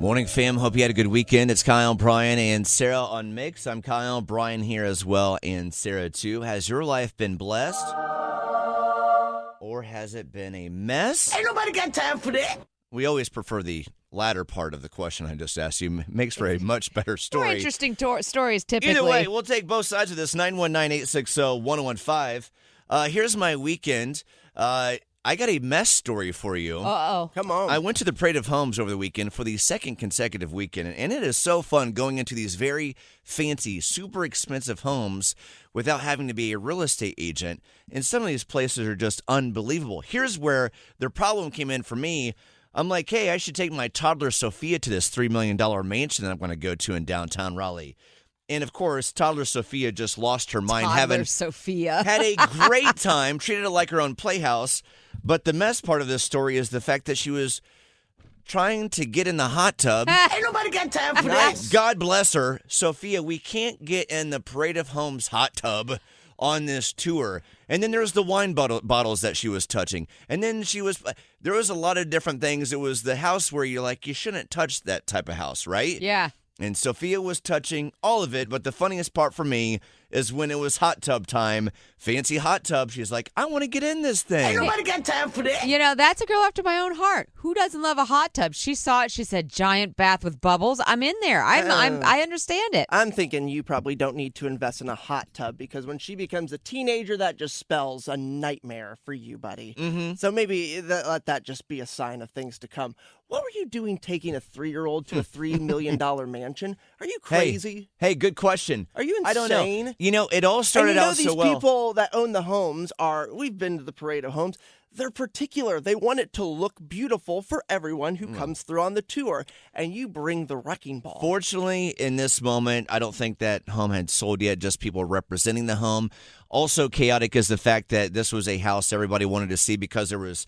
Morning, fam. Hope you had a good weekend. It's Kyle, Brian, and Sarah on Mix. I'm Kyle, Brian here as well, and Sarah too. Has your life been blessed? Or has it been a mess? Ain't nobody got time for that. We always prefer the latter part of the question I just asked you. Makes for a much better story. More interesting stories, typically. Either way, we'll take both sides of this. 919-860-1015. Here's my weekend. I got a mess story for you. Uh-oh. Come on. I went to the Parade of Homes over the weekend for the second consecutive weekend, and it is so fun going into these very fancy, super expensive homes without having to be a real estate agent. And some of these places are just unbelievable. Here's where the problem came in for me. I'm like, hey, I should take my toddler Sophia to this $3 million mansion that I'm going to go to in downtown Raleigh. And, of course, toddler Sophia just lost her mind. Sophia. Had a great time, treated it like her own playhouse. But the mess part of this story is the fact that she was trying to get in the hot tub. Ain't nobody got time for that. God bless her. Sophia, we can't get in the Parade of Homes hot tub on this tour. And then there's the wine bottles that she was touching. And then there was a lot of different things. It was the house where you're like, you shouldn't touch that type of house, right? Yeah. And Sophia was touching all of it, but the funniest part for me is when it was hot tub time, fancy hot tub, she's like, I want to get in this thing. Ain't nobody got time for that. You know, that's a girl after my own heart. Who doesn't love a hot tub? She saw it. She said, giant bath with bubbles. I'm in there. I understand it. I'm thinking you probably don't need to invest in a hot tub because when she becomes a teenager, that just spells a nightmare for you, buddy. Mm-hmm. So maybe let that just be a sign of things to come. What were you doing taking a 3-year-old to a $3 million mansion? Are you crazy? Hey, good question. Are you insane? I don't know. You know, it all started out so well. These people that own the homes we've been to the Parade of Homes, they're particular. They want it to look beautiful for everyone who comes through on the tour, and you bring the wrecking ball. Fortunately, in this moment, I don't think that home had sold yet, just people representing the home. Also chaotic is the fact that this was a house everybody wanted to see because there was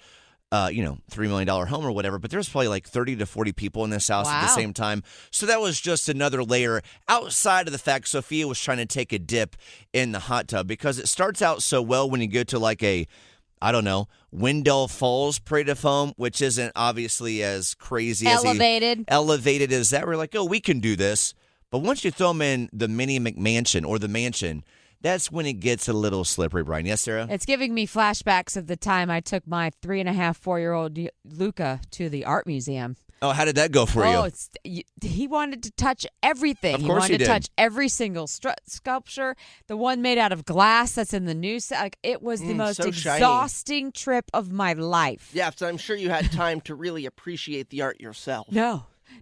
$3 million home or whatever, but there's probably like 30 to 40 people in this house at the same time. So that was just another layer outside of the fact Sophia was trying to take a dip in the hot tub because it starts out so well when you go to like Wendell Falls Parade of Home, which isn't obviously as crazy Elevated as that. We're like, oh, we can do this. But once you throw them in the mini McMansion or the mansion, that's when it gets a little slippery, Brian. Yes, Sarah? It's giving me flashbacks of the time I took my 3.5, 4-year-old Luca to the art museum. Oh, how did that go for you? He wanted to touch everything. Of course he wanted he to did. touch every single sculpture, the one made out of glass that's in the new set. Like, it was the most so shiny. exhausting trip of my life. Yeah, so I'm sure you had time to really appreciate the art yourself.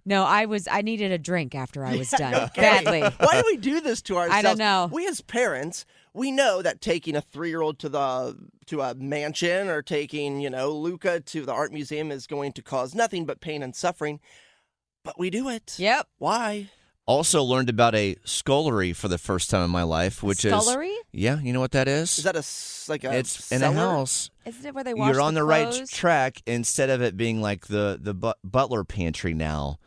No, I needed a drink after I was done. Badly. Why do we do this to ourselves? I don't know. We as parents, we know that taking a 3-year-old to a mansion or taking, Luca to the art museum is going to cause nothing but pain and suffering. But we do it. Yep. Why? Also learned about a scullery for the first time in my life, which Scullery? Yeah, you know what that is? Is that It's cellar? in a house. Isn't it where they wash You're on the clothes? right track instead of it being like the butler pantry now.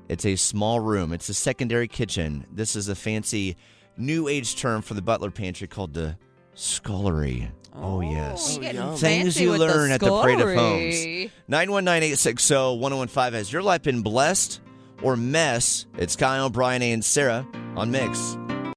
It's a small room. It's a secondary kitchen. This is a fancy new age term for the butler pantry called the scullery. Oh, yes. You're getting yum. Things fancy you with learn at the Parade of scullery. Homes. 919-860-1015. Has your life been blessed or mess? It's Kyle, Brian, and Sarah on Mix.